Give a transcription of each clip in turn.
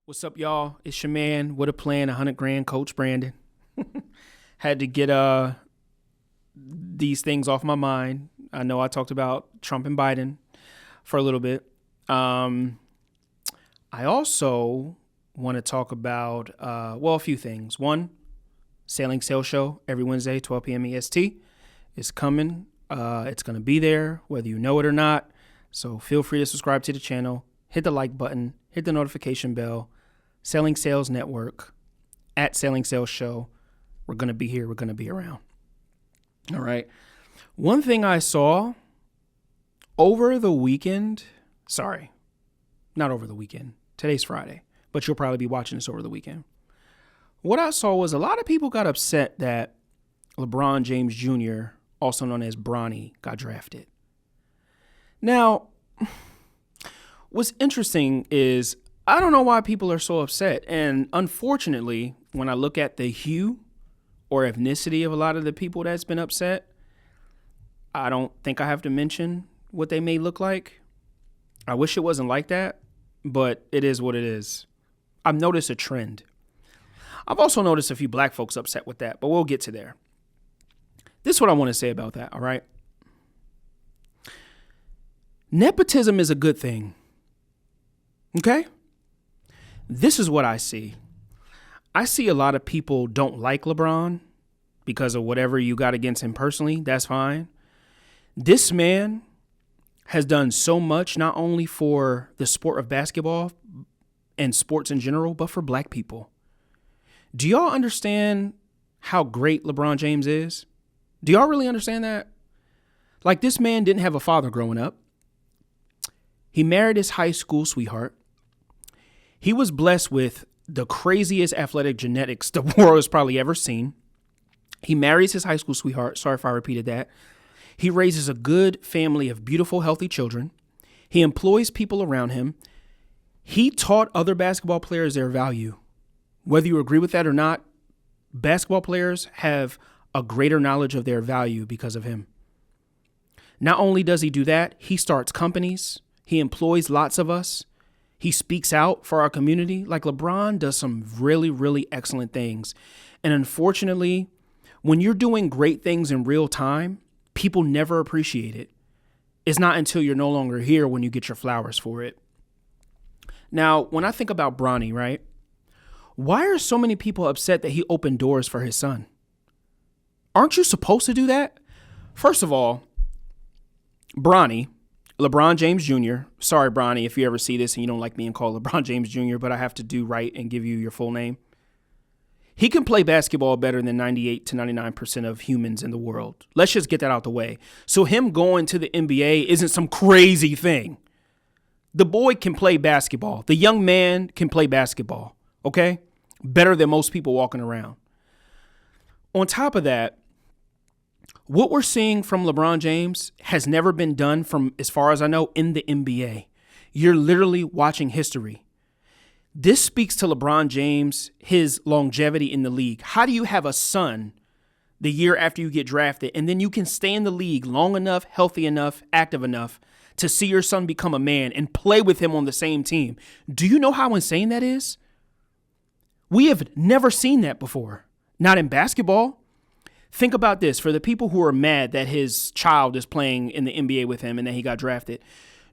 What's up, y'all? It's your man with a plan, 100 grand, Coach Brandon. Had to get these things off my mind. I know I talked about Trump and Biden for a little bit. I also want to talk about, a few things. One, Sailing Sail Show every Wednesday, 12 p.m. EST is coming. It's going to be there, whether you know it or not. So feel free to subscribe to the channel, hit the like button, hit the notification bell. Selling Sales Network, at Selling Sales Show. We're going to be here. We're going to be around. All right. One thing I saw over the weekend, not over the weekend. Today's Friday, but you'll probably be watching this over the weekend. What I saw was a lot of people got upset that Lebron James Jr., also known as Bronny, got drafted. Now, what's interesting is I don't know why people are so upset. And unfortunately, when I look at the hue or ethnicity of a lot of the people that's been upset, I don't think I have to mention what they may look like. I wish it wasn't like that, but it is what it is. I've noticed a trend. I've also noticed a few black folks upset with that, but we'll get to there. This is what I want to say about that, all right? Nepotism is a good thing, okay? This is what I see. I see a lot of people don't like LeBron because of whatever you got against him personally. That's fine. This man has done so much, not only for the sport of basketball and sports in general, but for black people. Do y'all understand how great LeBron James is? Do y'all really understand that? Like, this man didn't have a father growing up. He married his high school sweetheart. He was blessed with the craziest athletic genetics the world has probably ever seen. He marries his high school sweetheart. Sorry if I repeated that. He raises a good family of beautiful, healthy children. He employs people around him. He taught other basketball players their value. Whether you agree with that or not, basketball players have a greater knowledge of their value because of him. Not only does he do that, he starts companies. He employs lots of us. He speaks out for our community. Like, LeBron does some really, really excellent things. And unfortunately, when you're doing great things in real time, people never appreciate it. It's not until you're no longer here when you get your flowers for it. Now, when I think about Bronny, right? Why are so many people upset that he opened doors for his son? Aren't you supposed to do that? First of all, Bronny, LeBron James Jr. Sorry, Bronny, if you ever see this and you don't like being called LeBron James Jr., but I have to do right and give you your full name. He can play basketball better than 98 to 99% of humans in the world. Let's just get that out the way. So him going to the NBA isn't some crazy thing. The boy can play basketball. The young man can play basketball, okay? Better than most people walking around. On top of that, what we're seeing from LeBron James has never been done, from as far as I know, in the NBA. You're literally watching history. This speaks to LeBron James, his longevity in the league. How do you have a son the year after you get drafted, and then you can stay in the league long enough, healthy enough, active enough to see your son become a man and play with him on the same team? Do you know how insane that is? We have never seen that before. Not in basketball. Think about this. For the people who are mad that his child is playing in the NBA with him and that he got drafted,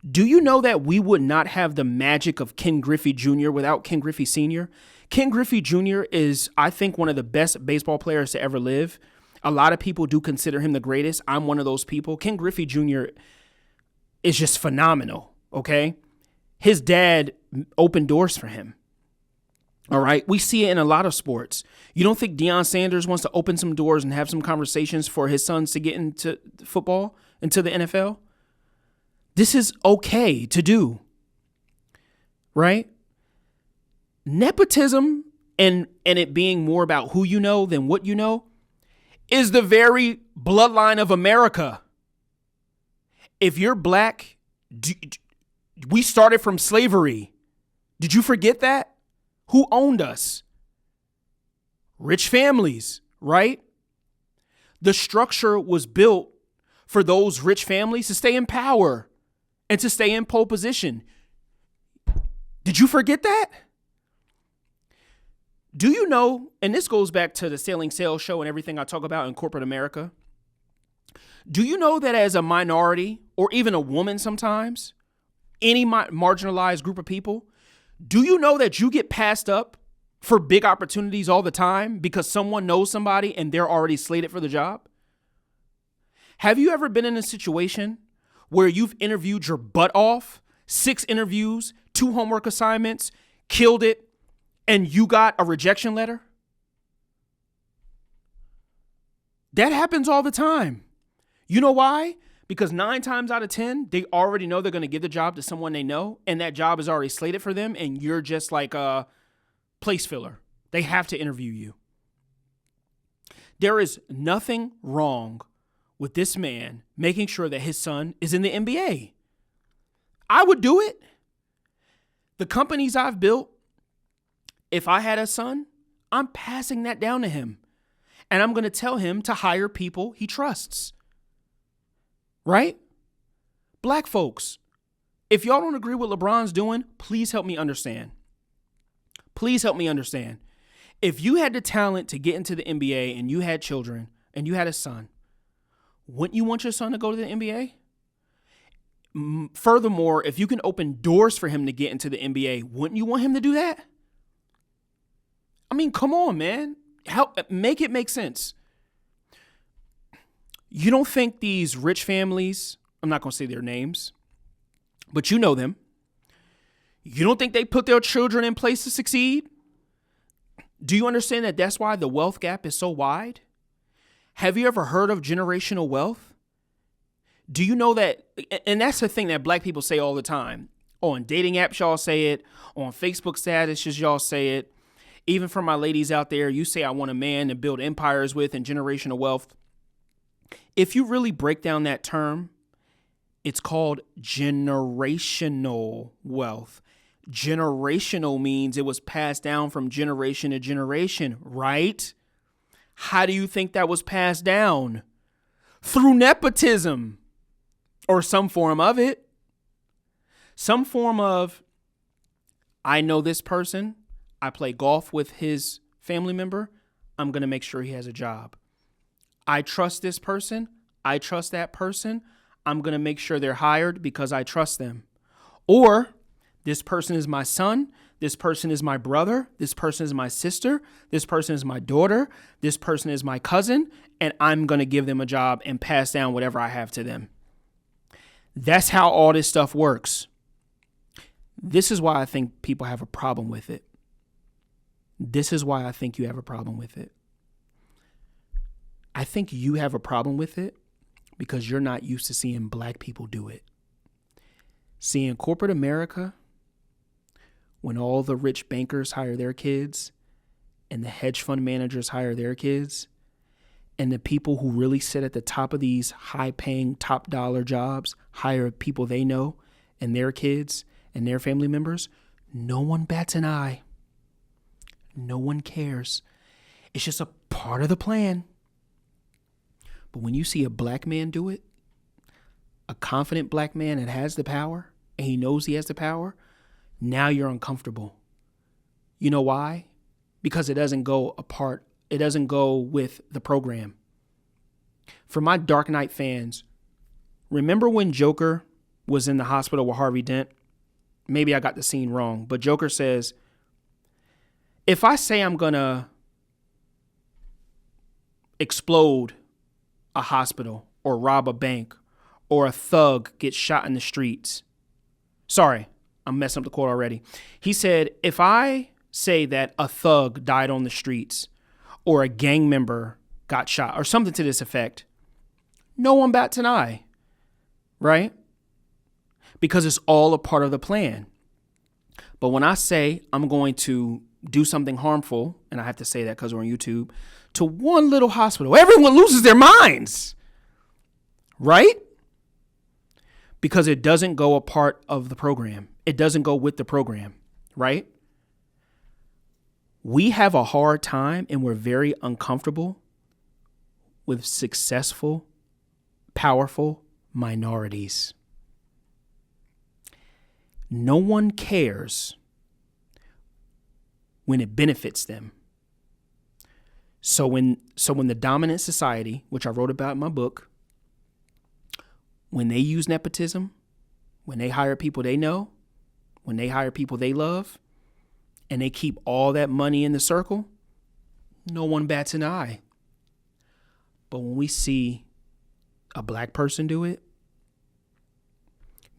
do you know that we would not have the magic of Ken Griffey Jr. without Ken Griffey Sr.? Ken Griffey Jr. is, I think, one of the best baseball players to ever live. A lot of people do consider him the greatest. I'm one of those people. Ken Griffey Jr. is just phenomenal, okay? His dad opened doors for him. All right. We see it in a lot of sports. You don't think Deion Sanders wants to open some doors and have some conversations for his sons to get into football, into the NFL? This is okay to do. Right? Nepotism and it being more about who you know than what you know is the very bloodline of America. If you're black, we started from slavery. Did you forget that? Who owned us? Rich families, right? The structure was built for those rich families to stay in power and to stay in pole position. Did you forget that? Do you know, and this goes back to the Sailing Sales show and everything I talk about in corporate America. Do you know that as a minority or even a woman sometimes, any marginalized group of people, do you know that you get passed up for big opportunities all the time because someone knows somebody and they're already slated for the job? Have you ever been in a situation where you've interviewed your butt off, 6 interviews, 2 homework assignments, killed it, and you got a rejection letter? That happens all the time. You know why? Because 9 times out of 10, they already know they're going to give the job to someone they know, and that job is already slated for them, and you're just like a place filler. They have to interview you. There is nothing wrong with this man making sure that his son is in the NBA. I would do it. The companies I've built, if I had a son, I'm passing that down to him. And I'm going to tell him to hire people he trusts. Right? Black folks, if y'all don't agree with what LeBron's doing, please help me understand. Please help me understand. If you had the talent to get into the NBA and you had children and you had a son, wouldn't you want your son to go to the NBA? Furthermore, if you can open doors for him to get into the NBA, wouldn't you want him to do that? I mean, come on, man. Make it make sense. You don't think these rich families, I'm not going to say their names, but you know them. You don't think they put their children in place to succeed? Do you understand that that's why the wealth gap is so wide? Have you ever heard of generational wealth? Do you know that, and that's the thing that black people say all the time. On dating apps, y'all say it. On Facebook statuses, y'all say it. Even for my ladies out there, you say I want a man to build empires with and generational wealth. If you really break down that term, it's called generational wealth. Generational means it was passed down from generation to generation, right? How do you think that was passed down? Through nepotism or some form of it. Some form of, I know this person, I play golf with his family member, I'm going to make sure he has a job. I trust this person, I trust that person, I'm going to make sure they're hired because I trust them. Or this person is my son, this person is my brother, this person is my sister, this person is my daughter, this person is my cousin, and I'm going to give them a job and pass down whatever I have to them. That's how all this stuff works. This is why I think people have a problem with it. This is why I think you have a problem with it. I think you have a problem with it because you're not used to seeing black people do it. Seeing corporate America, when all the rich bankers hire their kids and the hedge fund managers hire their kids, and the people who really sit at the top of these high-paying, top-dollar jobs hire people they know and their kids and their family members, no one bats an eye. No one cares. It's just a part of the plan. But when you see a black man do it, a confident black man that has the power, and he knows he has the power, now you're uncomfortable. You know why? Because it doesn't go apart. It doesn't go with the program. For my Dark Knight fans, remember when Joker was in the hospital with Harvey Dent? Maybe I got the scene wrong, but Joker says, if I say I'm going to explode a hospital or rob a bank or a thug gets shot in the streets. Sorry, I'm messing up the quote already. He said, if I say that a thug died on the streets or a gang member got shot or something to this effect, no one bats an eye, right? Because it's all a part of the plan. But when I say I'm going to do something harmful, and I have to say that because we're on YouTube, to one little hospital, everyone loses their minds, right? Because it doesn't go a part of the program. It doesn't go with the program, right? We have a hard time and we're very uncomfortable with successful, powerful minorities. No one cares when it benefits them. So when the dominant society, which I wrote about in my book, when they use nepotism, when they hire people they know, when they hire people they love, and they keep all that money in the circle, no one bats an eye. But when we see a black person do it,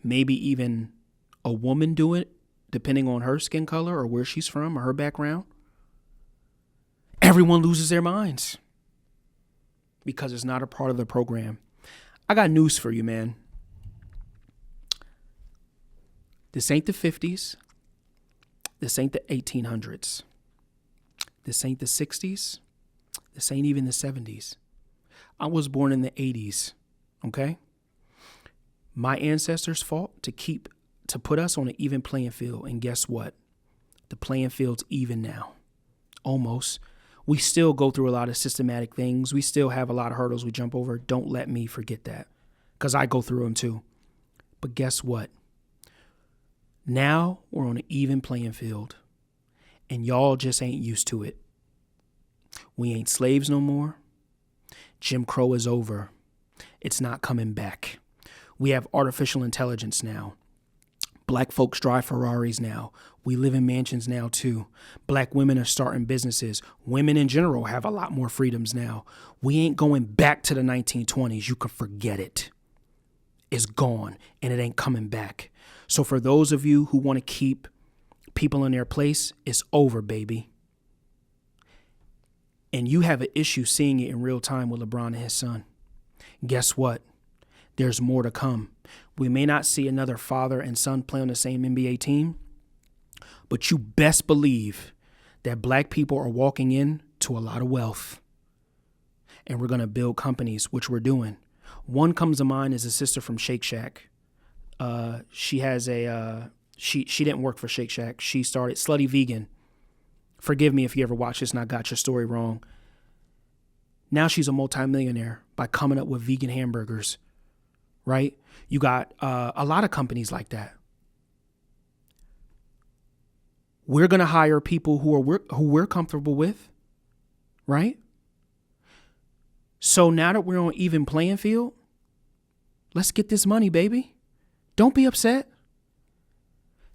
maybe even a woman do it, depending on her skin color or where she's from or her background, everyone loses their minds because it's not a part of the program. I got news for you, man. This ain't the 50s. This ain't the 1800s. This ain't the 60s. This ain't even the 70s. I was born in the 80s, okay? My ancestors fought to put us on an even playing field, and guess what? The playing field's even now. Almost. We still go through a lot of systematic things. We still have a lot of hurdles we jump over. Don't let me forget that, because I go through them too. But guess what? Now we're on an even playing field, and y'all just ain't used to it. We ain't slaves no more. Jim Crow is over. It's not coming back. We have artificial intelligence now. Black folks drive Ferraris now. We live in mansions now too. Black women are starting businesses. Women in general have a lot more freedoms now. We ain't going back to the 1920s. You can forget it. It's gone, and it ain't coming back. So for those of you who want to keep people in their place, it's over, baby. And you have an issue seeing it in real time with LeBron and his son. Guess what? There's more to come. We may not see another father and son play on the same NBA team, but you best believe that black people are walking in to a lot of wealth. And we're going to build companies, which we're doing. One comes to mind is a sister from Shake Shack. She has she didn't work for Shake Shack. She started Slutty Vegan. Forgive me if you ever watched this and I got your story wrong. Now she's a multimillionaire by coming up with vegan hamburgers, right? You got a lot of companies like that. We're going to hire people who we're comfortable with, right? So now that we're on even playing field, let's get this money, baby. Don't be upset.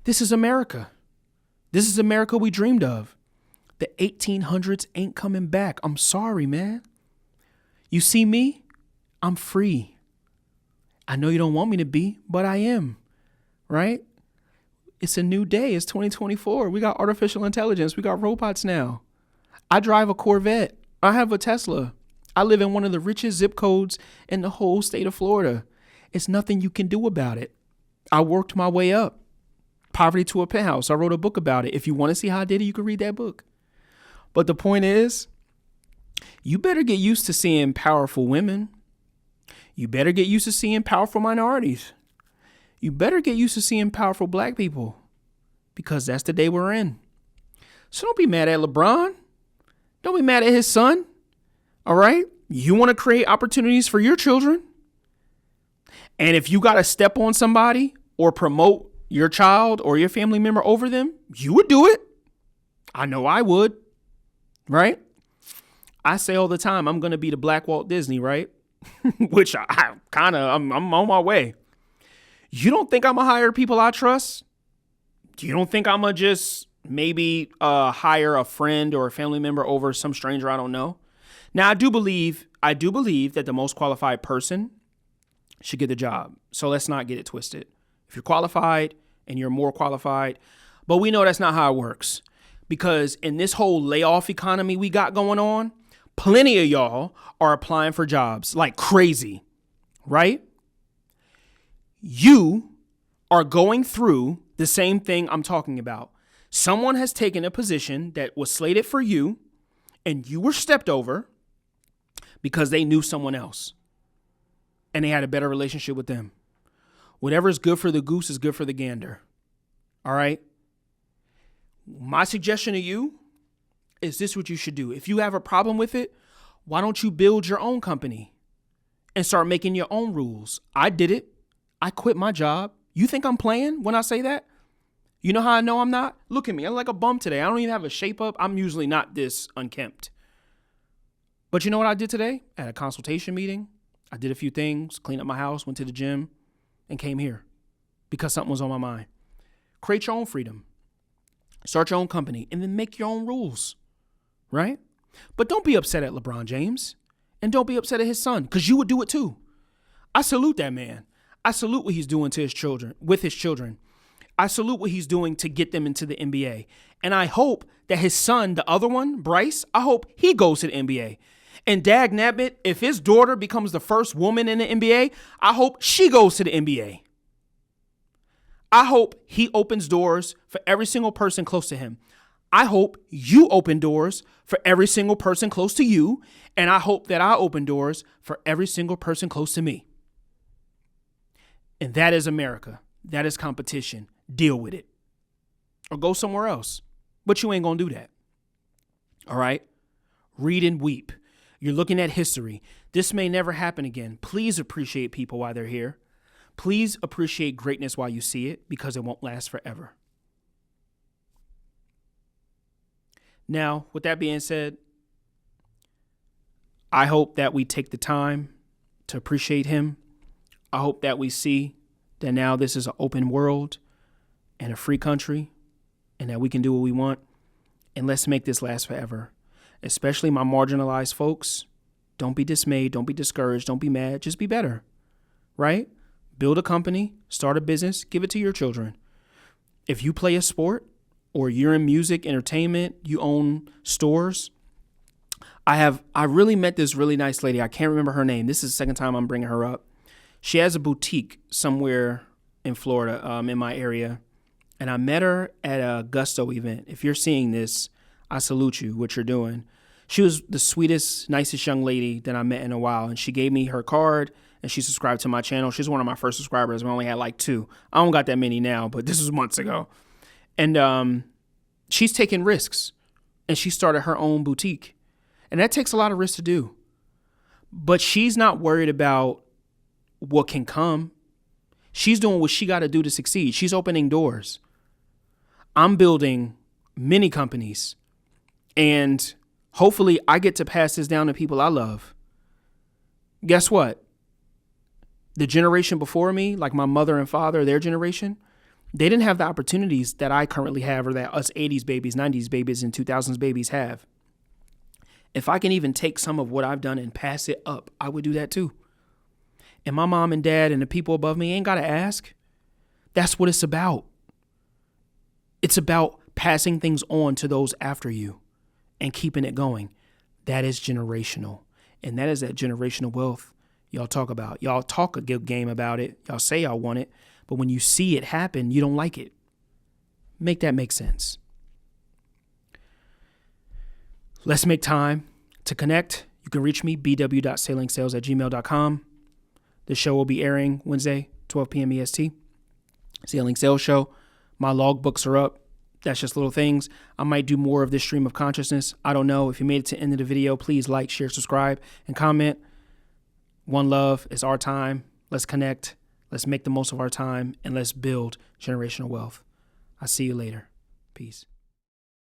This is America. This is America we dreamed of. The 1800s ain't coming back. I'm sorry, man. You see me? I'm free. I know you don't want me to be, but I am, right? It's a new day. It's 2024. We got artificial intelligence. We got robots now. I drive a Corvette. I have a Tesla. I live in one of the richest zip codes in the whole state of Florida. It's nothing you can do about it. I worked my way up. Poverty to a penthouse. I wrote a book about it. If you want to see how I did it, you can read that book. But the point is, you better get used to seeing powerful women. You better get used to seeing powerful minorities. You better get used to seeing powerful black people, because that's the day we're in. So don't be mad at LeBron. Don't be mad at his son. All right? You want to create opportunities for your children. And if you got to step on somebody or promote your child or your family member over them, you would do it. I know I would. Right? I say all the time, I'm going to be the Black Walt Disney, right? Which I'm on my way. You don't think I'm going to hire people I trust? You don't think I'm going to just maybe hire a friend or a family member over some stranger I don't know? Now, I do believe that the most qualified person should get the job. So let's not get it twisted. If you're qualified and you're more qualified, but we know that's not how it works. Because in this whole layoff economy we got going on, plenty of y'all are applying for jobs like crazy, right? You are going through the same thing I'm talking about. Someone has taken a position that was slated for you, and you were stepped over because they knew someone else and they had a better relationship with them. Whatever is good for the goose is good for the gander. All right? My suggestion to you is this: what you should do. If you have a problem with it, why don't you build your own company and start making your own rules? I did it. I quit my job. You think I'm playing when I say that? You know how I know I'm not? Look at me. I'm like a bum today. I don't even have a shape up. I'm usually not this unkempt. But you know what I did today? At a consultation meeting, I did a few things, cleaned up my house, went to the gym, and came here because something was on my mind. Create your own freedom. Start your own company and then make your own rules, right? But don't be upset at LeBron James and don't be upset at his son because you would do it too. I salute that man. I salute what he's doing to his children, with his children. I salute what he's doing to get them into the NBA. And I hope that his son, the other one, Bryce, I hope he goes to the NBA. And dag nabbit, if his daughter becomes the first woman in the NBA, I hope she goes to the NBA. I hope he opens doors for every single person close to him. I hope you open doors for every single person close to you. And I hope that I open doors for every single person close to me. And that is America. That is competition. Deal with it. Or go somewhere else. But you ain't going to do that. All right? Read and weep. You're looking at history. This may never happen again. Please appreciate people while they're here. Please appreciate greatness while you see it because it won't last forever. Now, with that being said, I hope that we take the time to appreciate him. I hope that we see that now this is an open world and a free country and that we can do what we want. And let's make this last forever. Especially my marginalized folks. Don't be dismayed. Don't be discouraged. Don't be mad. Just be better. Right? Build a company. Start a business. Give it to your children. If you play a sport or you're in music, entertainment, you own stores. I really met this really nice lady. I can't remember her name. This is the second time I'm bringing her up. She has a boutique somewhere in Florida, in my area. And I met her at a Gusto event. If you're seeing this, I salute you, what you're doing. She was the sweetest, nicest young lady that I met in a while. And she gave me her card and she subscribed to my channel. She's one of my first subscribers. We only had like 2. I don't got that many now, but this was months ago. And she's taking risks and she started her own boutique. And that takes a lot of risk to do. But she's not worried about what can come. She's doing what she got to do to succeed. She's opening doors. I'm building many companies. And hopefully I get to pass this down to people I love. Guess what? The generation before me, like my mother and father, their generation, they didn't have the opportunities that I currently have or that us 80s babies, 90s babies, and 2000s babies have. If I can even take some of what I've done and pass it up, I would do that too. And my mom and dad and the people above me ain't got to ask. That's what it's about. It's about passing things on to those after you and keeping it going. That is generational. And that is that generational wealth y'all talk about. Y'all talk a good game about it. Y'all say y'all want it. But when you see it happen, you don't like it. Make that make sense. Let's make time to connect. You can reach me, bw.sailingsales@gmail.com. The show will be airing Wednesday, 12 p.m. EST. Sailing Sales Show. My logbooks are up. That's just little things. I might do more of this stream of consciousness. I don't know. If you made it to the end of the video, please like, share, subscribe, and comment. One love. It's our time. Let's connect. Let's make the most of our time, and let's build generational wealth. I'll see you later. Peace.